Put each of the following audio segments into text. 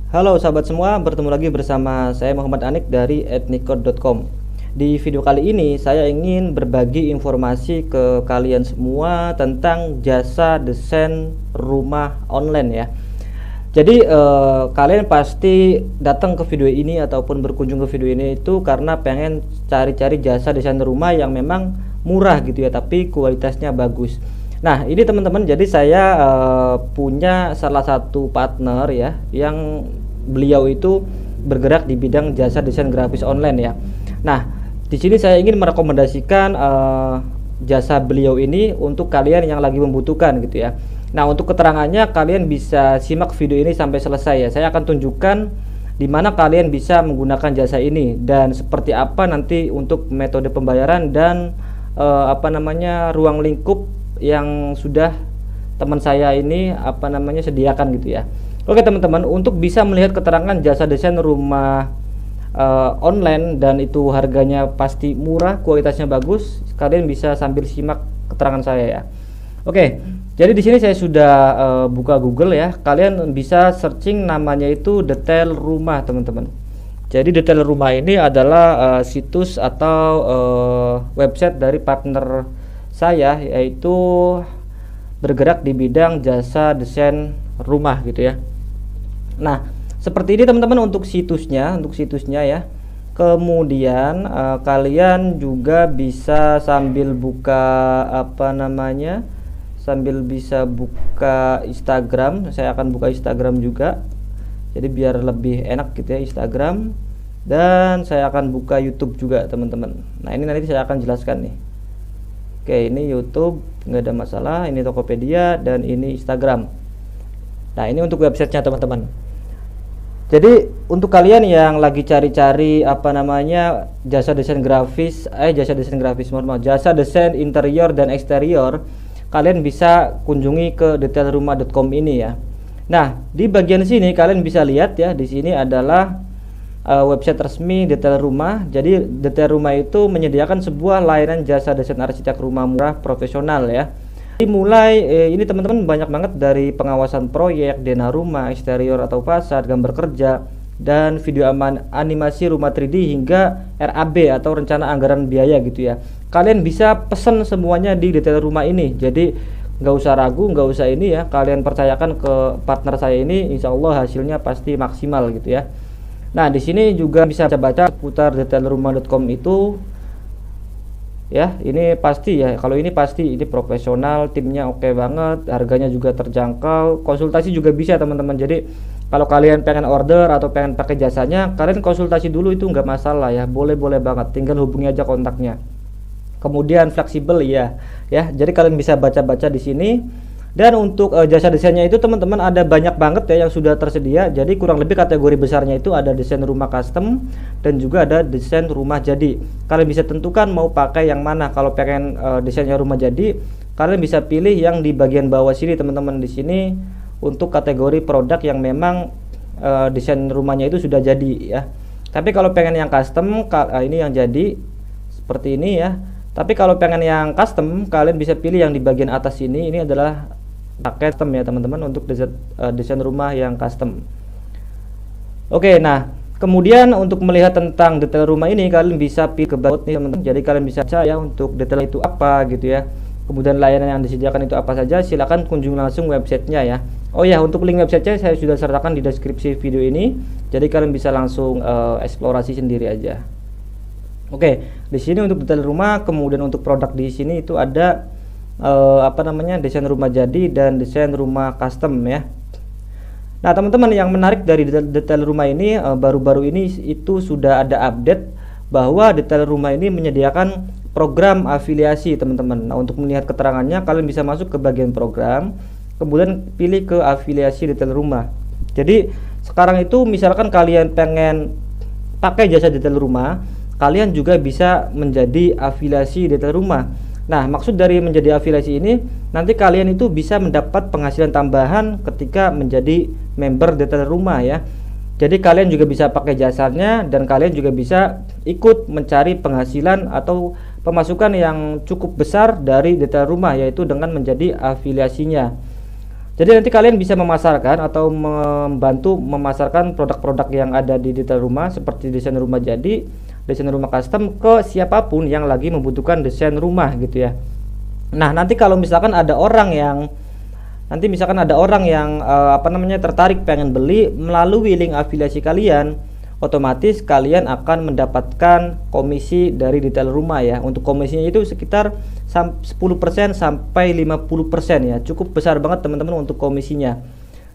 Halo sahabat semua, bertemu lagi bersama saya Muhammad Anik dari etnicode.com. Di video kali ini saya ingin berbagi informasi ke kalian semua tentang jasa desain rumah online ya. Jadi kalian pasti datang ke video ini ataupun berkunjung ke video ini itu karena pengen cari-cari jasa desain rumah yang memang murah gitu ya, tapi kualitasnya bagus. Nah, ini teman-teman, jadi saya punya salah satu partner ya, yang beliau itu bergerak di bidang jasa desain grafis online ya. Nah, di sini saya ingin merekomendasikan jasa beliau ini untuk kalian yang lagi membutuhkan gitu ya. Nah, untuk keterangannya kalian bisa simak video ini sampai selesai ya. Saya akan tunjukkan di mana kalian bisa menggunakan jasa ini dan seperti apa nanti untuk metode pembayaran dan ruang lingkup yang sudah teman saya ini sediakan gitu ya. Oke teman-teman, untuk bisa melihat keterangan jasa desain rumah online dan itu harganya pasti murah, kualitasnya bagus, kalian bisa sambil simak keterangan saya ya. Oke, jadi di sini saya sudah buka Google ya. Kalian bisa searching namanya itu detail rumah teman-teman. Jadi detail rumah ini adalah situs atau website dari partner saya, yaitu bergerak di bidang jasa desain rumah gitu ya. Nah, seperti ini teman-teman untuk situsnya ya. Kemudian kalian juga bisa sambil buka sambil bisa buka Instagram. Saya akan buka Instagram juga. Jadi biar lebih enak gitu ya, Instagram. Dan saya akan buka YouTube juga teman-teman. Nah, ini nanti saya akan jelaskan nih. Oke, ini YouTube nggak ada masalah, ini Tokopedia dan ini Instagram. Nah, ini untuk websitenya teman-teman. Jadi untuk kalian yang lagi cari-cari jasa desain grafis, jasa desain interior dan eksterior, kalian bisa kunjungi ke detailrumah.com ini ya. Nah, di bagian sini kalian bisa lihat ya, di sini adalah website resmi detail rumah. Jadi detail rumah itu menyediakan sebuah layanan jasa desain arsitek rumah murah profesional ya. Dimulai ini teman-teman banyak banget dari pengawasan proyek, dena rumah, eksterior atau fasad, gambar kerja, dan video animasi rumah 3D hingga RAB atau rencana anggaran biaya gitu ya. Kalian bisa pesan semuanya di detail rumah ini. Jadi nggak usah ragu, nggak usah ini ya. Kalian percayakan ke partner saya ini, insya Allah hasilnya pasti maksimal gitu ya. Nah, di sini juga bisa baca seputar detailrumah.com itu ya. Ini pasti ya, kalau ini pasti ini profesional, timnya oke banget, harganya juga terjangkau, konsultasi juga bisa teman-teman. Jadi kalau kalian pengen order atau pengen pakai jasanya, kalian konsultasi dulu itu nggak masalah ya, boleh banget, tinggal hubungi aja kontaknya. Kemudian fleksibel ya. Jadi kalian bisa baca-baca di sini. Dan untuk jasa desainnya itu teman-teman ada banyak banget ya yang sudah tersedia. Jadi kurang lebih kategori besarnya itu ada desain rumah custom dan juga ada desain rumah jadi. Kalian bisa tentukan mau pakai yang mana. Kalau pengen desainnya rumah jadi, kalian bisa pilih yang di bagian bawah sini teman-teman. Di sini untuk kategori produk yang memang desain rumahnya itu sudah jadi ya. Tapi kalau pengen yang custom, ini yang jadi seperti ini ya. Tapi kalau pengen yang custom, kalian bisa pilih yang di bagian atas ini. Ini adalah paket custom ya teman-teman, untuk desain rumah yang custom. Oke, nah kemudian untuk melihat tentang detail rumah ini, kalian bisa pilih ke bawah nih teman-teman. Jadi kalian bisa baca ya untuk detail itu apa gitu ya. Kemudian layanan yang disediakan itu apa saja. Silakan kunjungi langsung websitenya ya. Oh ya, untuk link websitenya saya sudah sertakan di deskripsi video ini. Jadi kalian bisa langsung eksplorasi sendiri aja. Oke, di sini untuk detail rumah, kemudian untuk produk di sini itu ada desain rumah jadi dan desain rumah custom ya. Nah teman-teman, yang menarik dari detail rumah ini, baru-baru ini itu sudah ada update bahwa detail rumah ini menyediakan program afiliasi teman-teman. Nah, untuk melihat keterangannya kalian bisa masuk ke bagian program, kemudian pilih ke afiliasi detail rumah. Jadi sekarang itu misalkan kalian pengen pakai jasa detail rumah, kalian juga bisa menjadi afiliasi detail rumah. Nah, maksud dari menjadi afiliasi ini, nanti kalian itu bisa mendapat penghasilan tambahan ketika menjadi member detail rumah ya. Jadi kalian juga bisa pakai jasanya dan kalian juga bisa ikut mencari penghasilan atau pemasukan yang cukup besar dari detail rumah, yaitu dengan menjadi afiliasinya. Jadi nanti kalian bisa memasarkan atau membantu memasarkan produk-produk yang ada di detail rumah seperti desain rumah jadi, desain rumah custom ke siapapun yang lagi membutuhkan desain rumah gitu ya. Nah, nanti kalau misalkan ada orang yang tertarik pengen beli melalui link afiliasi kalian, otomatis kalian akan mendapatkan komisi dari detail rumah ya. Untuk komisinya itu sekitar 10% sampai 50% ya. Cukup besar banget teman-teman untuk komisinya.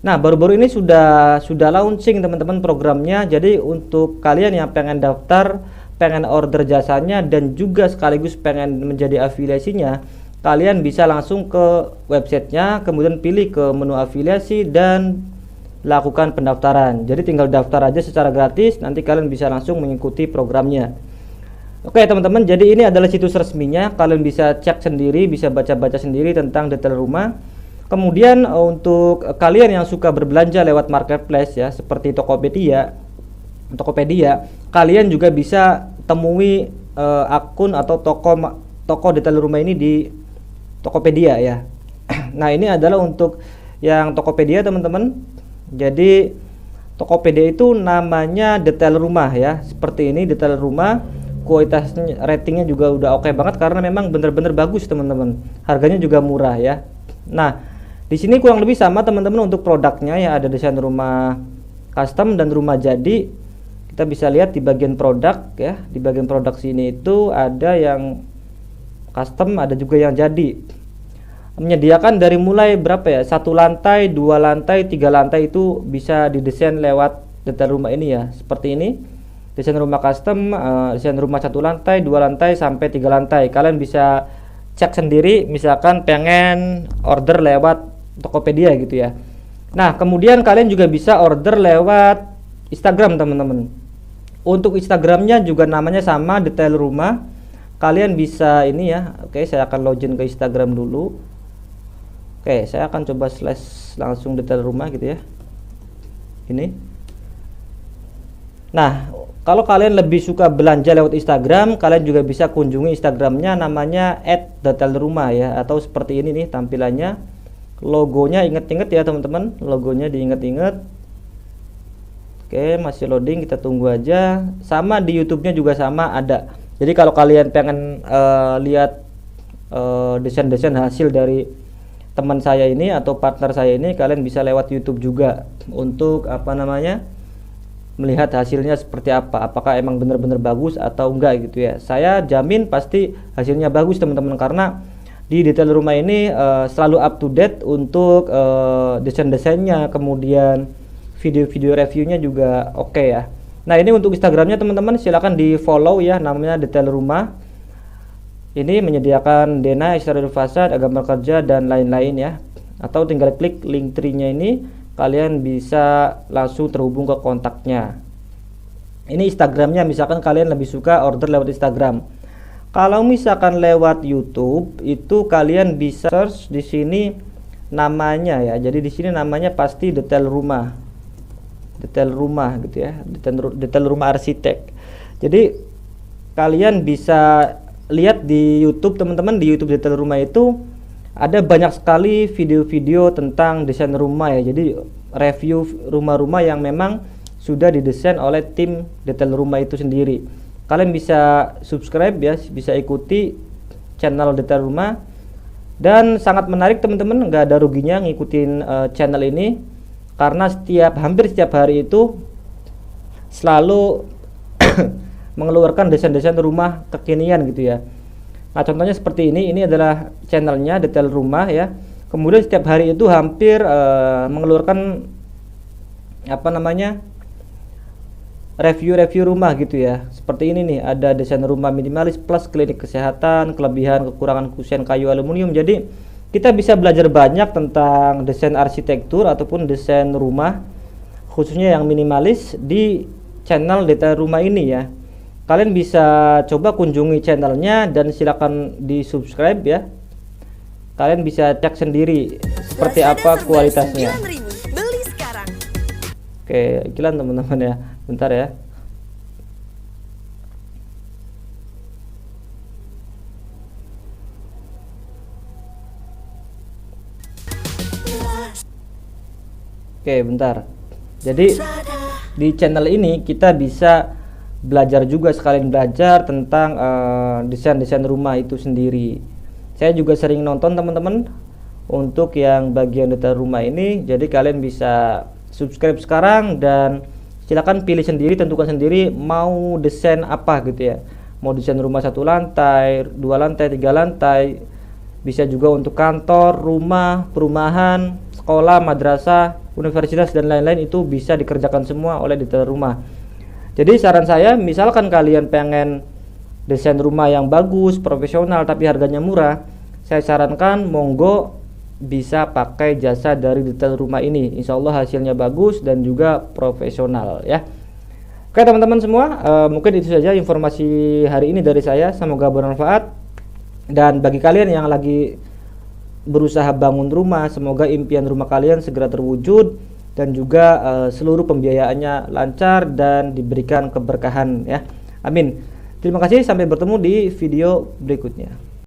Nah, baru-baru ini sudah launching teman-teman programnya. Jadi untuk kalian yang pengen daftar, pengen order jasanya dan juga sekaligus pengen menjadi afiliasinya, kalian bisa langsung ke websitenya, kemudian pilih ke menu afiliasi dan lakukan pendaftaran. Jadi tinggal daftar aja secara gratis, nanti kalian bisa langsung mengikuti programnya. Oke teman-teman, jadi ini adalah situs resminya. Kalian bisa cek sendiri, bisa baca-baca sendiri tentang detail rumah. Kemudian untuk kalian yang suka berbelanja lewat marketplace ya, seperti Tokopedia, kalian juga bisa temui akun atau toko detail rumah ini di Tokopedia ya. Nah, ini adalah untuk yang Tokopedia teman-teman. Jadi Tokopedia itu namanya detail rumah ya, seperti ini detail rumah. Kualitasnya, ratingnya juga udah oke banget karena memang bener-bener bagus teman-teman. Harganya juga murah ya. Nah, di sini kurang lebih sama teman-teman untuk produknya ya, ada desain rumah custom dan rumah jadi. Kita bisa lihat di bagian produk ya, di bagian produk sini itu ada yang custom, ada juga yang jadi. Menyediakan dari mulai berapa ya, 1 lantai, 2 lantai, 3 lantai itu bisa didesain lewat detail rumah ini ya. Seperti ini desain rumah custom, desain rumah 1 lantai, 2 lantai sampai 3 lantai. Kalian bisa cek sendiri misalkan pengen order lewat Tokopedia gitu ya. Nah, kemudian kalian juga bisa order lewat Instagram teman-teman. Untuk Instagramnya juga namanya sama, detail rumah. Kalian bisa ini ya. Oke, saya akan login ke Instagram dulu. Oke, saya akan coba slash langsung detail rumah gitu ya. Ini. Nah, kalau kalian lebih suka belanja lewat Instagram, kalian juga bisa kunjungi Instagramnya, namanya @detailrumah ya, atau seperti ini nih tampilannya. Logonya inget-inget ya teman-teman, logonya diinget-inget. Oke, masih loading, kita tunggu aja. Sama di YouTube-nya juga sama ada. Jadi kalau kalian pengen lihat desain-desain hasil dari teman saya ini atau partner saya ini, kalian bisa lewat YouTube juga untuk melihat hasilnya seperti apa, apakah emang benar-benar bagus atau enggak gitu ya. Saya jamin pasti hasilnya bagus teman-teman, karena di detail rumah ini selalu up to date untuk desain-desainnya, kemudian video-video reviewnya juga oke ya. Nah, ini untuk Instagramnya teman-teman, silahkan di follow ya, namanya detail rumah. Ini menyediakan denah, eksterior fasad, gambar kerja dan lain-lain ya. Atau tinggal klik link tree-nya ini, kalian bisa langsung terhubung ke kontaknya. Ini Instagramnya, misalkan kalian lebih suka order lewat Instagram. Kalau misalkan lewat YouTube, itu kalian bisa search di sini namanya ya. Jadi di sini namanya pasti detail rumah. Detail rumah gitu ya. Detail rumah arsitek. Jadi kalian bisa lihat di YouTube teman-teman, di YouTube detail rumah itu ada banyak sekali video-video tentang desain rumah ya. Jadi review rumah-rumah yang memang sudah didesain oleh tim detail rumah itu sendiri. Kalian bisa subscribe ya, bisa ikuti channel detail rumah, dan sangat menarik teman-teman, nggak ada ruginya ngikutin channel ini, karena hampir setiap hari itu selalu mengeluarkan desain-desain rumah kekinian gitu ya. Nah, contohnya seperti ini adalah channelnya detail rumah ya. Kemudian setiap hari itu hampir mengeluarkan review-review rumah gitu ya. Seperti ini nih, ada desain rumah minimalis plus klinik kesehatan, kelebihan kekurangan kusen kayu aluminium. Jadi kita bisa belajar banyak tentang desain arsitektur ataupun desain rumah, khususnya yang minimalis, di channel detail rumah ini ya. Kalian bisa coba kunjungi channelnya dan silakan di subscribe ya. Kalian bisa cek sendiri seperti apa kualitasnya. Beli sekarang. Oke, iklan teman-teman ya. Bentar ya. Oke, bentar. Jadi di channel ini kita bisa belajar juga, sekalian belajar tentang desain-desain rumah itu sendiri. Saya juga sering nonton teman-teman untuk yang bagian detail rumah ini. Jadi kalian bisa subscribe sekarang dan silakan pilih sendiri, tentukan sendiri mau desain apa gitu ya. Mau desain rumah 1 lantai, 2 lantai, 3 lantai. Bisa juga untuk kantor, rumah, perumahan, sekolah, madrasah, universitas dan lain-lain, itu bisa dikerjakan semua oleh detail rumah. Jadi saran saya, misalkan kalian pengen desain rumah yang bagus, profesional tapi harganya murah, saya sarankan monggo bisa pakai jasa dari detail rumah ini. Insya Allah hasilnya bagus dan juga profesional ya. Oke teman-teman semua, mungkin itu saja informasi hari ini dari saya. Semoga bermanfaat. Dan bagi kalian yang lagi berusaha bangun rumah, semoga impian rumah kalian segera terwujud dan juga seluruh pembiayaannya lancar dan diberikan keberkahan ya. Amin. Terima kasih, sampai bertemu di video berikutnya.